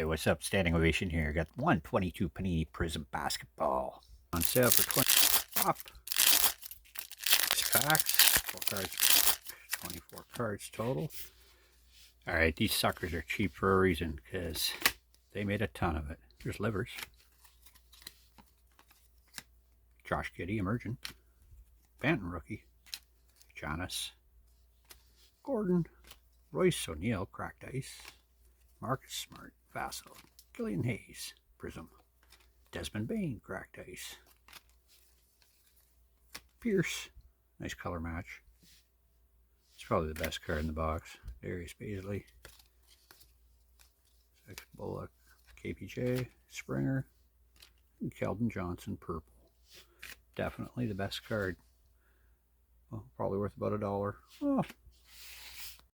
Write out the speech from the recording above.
Hey, what's up? Standing ovation here. Got 122 Panini PRIZM basketball on sale for 20 pop. 6 packs, 4 cards, 24 cards total. All right, these suckers are cheap for a reason because they made a ton of it. There's Livers, Josh Giddey, Emergent, Banton rookie, Giannis, Gordon, Royce O'Neal, Cracked Ice, Marcus Smart, Vassal, Killian Hayes, PRIZM, Desmond Bain, Cracked Ice, Pierce, nice color match. It's probably the best card in the box. Darius Baisley, Sex Bullock, KPJ, Springer, and Keldon Johnson, purple. Definitely the best card. Well, probably worth about $1. Oh,